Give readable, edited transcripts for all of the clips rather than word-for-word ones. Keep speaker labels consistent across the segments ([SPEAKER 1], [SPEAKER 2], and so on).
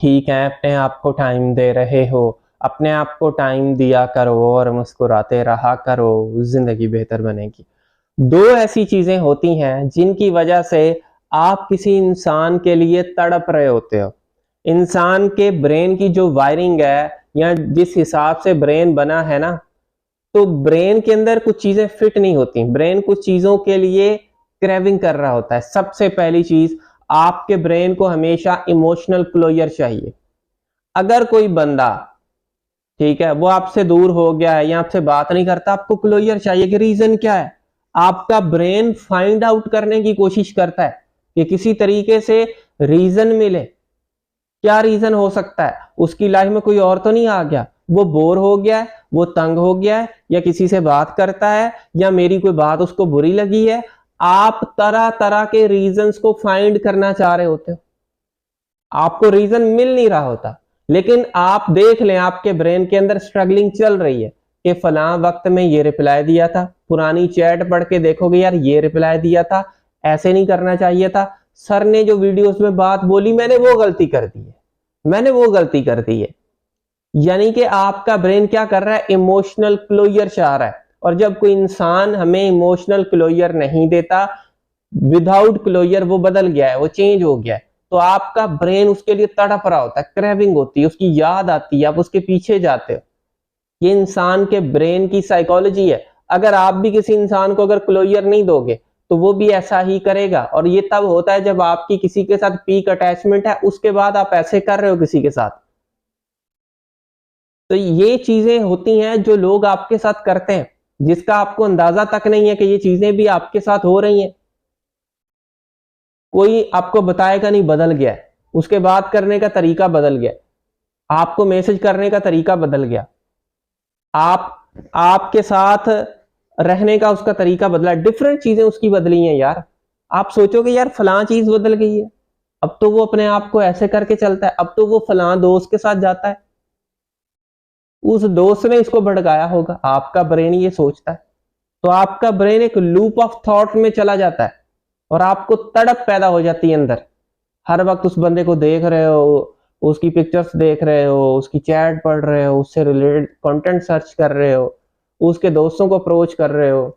[SPEAKER 1] ठीक है, अपने आप को टाइम दे रहे हो, अपने आप को टाइम दिया करो और मुस्कुराते रहा करो, जिंदगी बेहतर बनेगी। दो ऐसी चीजें होती हैं जिनकी वजह से आप किसी इंसान के लिए तड़प रहे होते हो। इंसान के ब्रेन की जो वायरिंग है या जिस हिसाब से ब्रेन बना है ना, तो ब्रेन के अंदर कुछ चीजें फिट नहीं होती। ब्रेन कुछ चीजों के लिए क्रेविंग कर रहा होता है। सबसे पहली चीज, आपके ब्रेन को हमेशा इमोशनल क्लोजर चाहिए। अगर कोई बंदा, ठीक है, वो आपसे दूर हो गया है या आपसे बात नहीं करता, आपको क्लोजर चाहिए कि रीजन क्या है। आपका ब्रेन फाइंड आउट करने की कोशिश करता है कि किसी तरीके से रीजन मिले। क्या रीजन हो सकता है? उसकी लाइफ में कोई और तो नहीं आ गया, वो बोर हो गया है, वो तंग हो गया है, या किसी से बात करता है, या मेरी कोई बात उसको बुरी लगी है। आप तरह तरह के रीजंस को फाइंड करना चाह रहे होते हो, आपको रीजन मिल नहीं रहा होता। लेकिन आप देख लें, आपके ब्रेन के अंदर स्ट्रगलिंग चल रही है कि फलां वक्त में ये रिप्लाई दिया था, पुरानी चैट पढ़ के देखोगे यार ये रिप्लाई दिया था, ऐसे नहीं करना चाहिए था, सर ने जो वीडियोस में बात बोली मैंने वो गलती कर दी है, मैंने वो गलती कर दी है। यानी कि आपका ब्रेन क्या कर रहा है? इमोशनल क्लोजर चाह रहा है। और जब कोई इंसान हमें इमोशनल क्लोजर नहीं देता, विदाउट क्लोजर वो बदल गया है, वो चेंज हो गया है, तो आपका ब्रेन उसके लिए तड़प रहा होता है, क्रेविंग होती है, उसकी याद आती है, आप उसके पीछे जाते हो। ये इंसान के ब्रेन की साइकोलॉजी है। अगर आप भी किसी इंसान को अगर क्लोजर नहीं दोगे तो वो भी ऐसा ही करेगा। और ये तब होता है जब आपकी किसी के साथ पीक अटैचमेंट है, उसके बाद आप ऐसे कर रहे हो किसी के साथ। तो ये चीजें होती हैं जो लोग आपके साथ करते हैं, जिसका आपको अंदाजा तक नहीं है कि ये चीजें भी आपके साथ हो रही हैं। कोई आपको बताएगा नहीं, बदल गया है, उसके बात करने का तरीका बदल गया, आपको मैसेज करने का तरीका बदल गया, आपके साथ रहने का उसका तरीका बदला, डिफरेंट चीजें उसकी बदली हैं यार। आप सोचोगे यार फलां चीज बदल गई है, अब तो वो अपने आप को ऐसे करके चलता है, अब तो वो फलां दोस्त के साथ जाता है, उस दोस्त ने इसको भड़काया होगा, आपका ब्रेन ये सोचता है। तो आपका ब्रेन एक लूप ऑफ थॉट में चला जाता है और आपको तड़प पैदा हो जाती है अंदर। हर वक्त उस बंदे को देख रहे हो, उसकी पिक्चर्स देख रहे हो, उसकी चैट पढ़ रहे हो, उससे रिलेटेड कंटेंट सर्च कर रहे हो, उसके दोस्तों को अप्रोच कर रहे हो,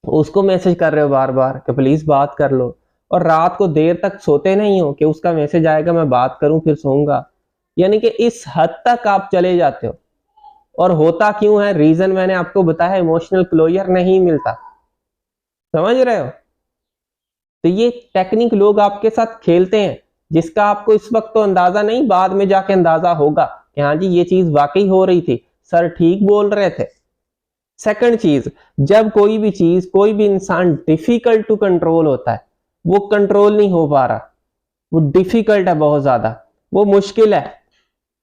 [SPEAKER 1] उसको मैसेज कर रहे हो बार बार कि प्लीज बात कर लो, और रात को देर तक सोते नहीं हो कि उसका मैसेज आएगा मैं बात करूं फिर सोऊंगा। यानी कि इस हद तक आप चले जाते हो। और होता क्यों है? रीजन मैंने आपको बताया, इमोशनल क्लोजर नहीं मिलता। समझ रहे हो? तो ये टेक्निक लोग आपके साथ खेलते हैं, जिसका आपको इस वक्त तो अंदाजा नहीं, बाद में जाके अंदाजा होगा कि हाँ जी ये चीज वाकई हो रही थी, सर ठीक बोल रहे थे। सेकंड चीज, जब कोई भी चीज, कोई भी इंसान डिफिकल्ट टू कंट्रोल होता है, वो कंट्रोल नहीं हो पा रहा, वो डिफिकल्ट है बहुत ज्यादा, वो मुश्किल है।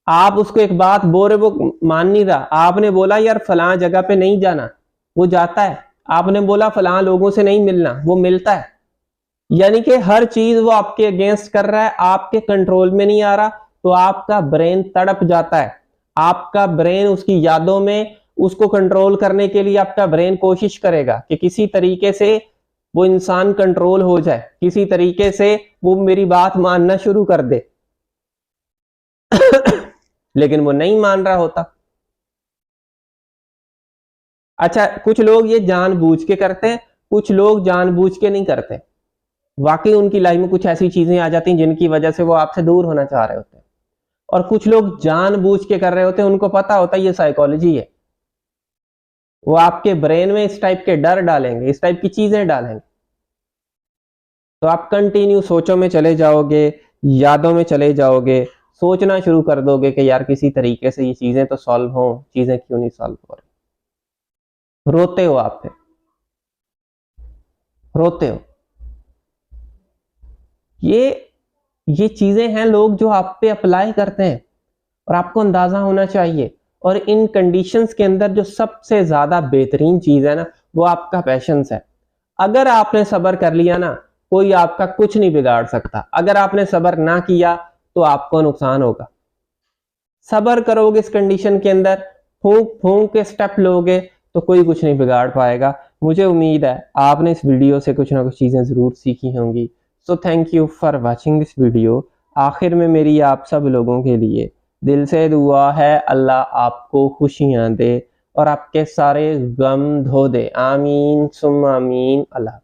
[SPEAKER 1] आप उसको एक बात बोल रहे, वो मान नहीं रहा। आपने बोला यार फलां जगह पे नहीं जाना, वो जाता है। आपने बोला फलां लोगों से नहीं मिलना, वो मिलता है। यानी कि हर चीज वो आपके अगेंस्ट कर रहा है, आपके कंट्रोल में नहीं आ रहा, तो आपका ब्रेन तड़प जाता है। आपका ब्रेन उसकी यादों में, उसको कंट्रोल करने के लिए आपका ब्रेन कोशिश करेगा कि किसी तरीके से वो इंसान कंट्रोल हो जाए, किसी तरीके से वो मेरी बात मानना शुरू कर दे। लेकिन वो नहीं मान रहा होता। अच्छा, कुछ लोग ये जानबूझ के करते हैं, कुछ लोग जानबूझ के नहीं करते। वाकई उनकी लाइफ में कुछ ऐसी चीजें आ जाती हैं जिनकी वजह से वो आपसे दूर होना चाह रहे होते हैं। और कुछ लोग जानबूझ के कर रहे होते हैं, उनको पता होता है ये साइकोलॉजी है। वो आपके ब्रेन में इस टाइप के डर डालेंगे, इस टाइप की चीजें डालेंगे, तो आप कंटिन्यू सोचों में चले जाओगे, यादों में चले जाओगे, सोचना शुरू कर दोगे कि यार किसी तरीके से ये चीजें तो सॉल्व हो, चीजें क्यों नहीं सॉल्व हो रही। रोते हो आप, फिर रोते हो। ये चीजें हैं लोग जो आप पे अप्लाई करते हैं, और आपको अंदाजा होना चाहिए। और इन कंडीशंस के अंदर जो सबसे ज्यादा बेहतरीन चीज है ना, वो आपका पैशंस है। अगर आपने सब्र कर लिया ना, कोई आपका कुछ नहीं बिगाड़ सकता। अगर आपने सब्र ना किया तो आपको नुकसान होगा। सब्र करोगे इस कंडीशन के अंदर, फूंक फूंक के स्टेप लोगे, तो कोई कुछ नहीं बिगाड़ पाएगा। मुझे उम्मीद है आपने इस वीडियो से कुछ ना कुछ चीजें जरूर सीखी होंगी। So thank you for watching this video. आखिर में मेरी आप सब लोगों के लिए दिल से दुआ है, अल्लाह आपको खुशियाँ दे और आपके सारे गम धो दे। आमीन सुम्मा आमीन। अल्लाह।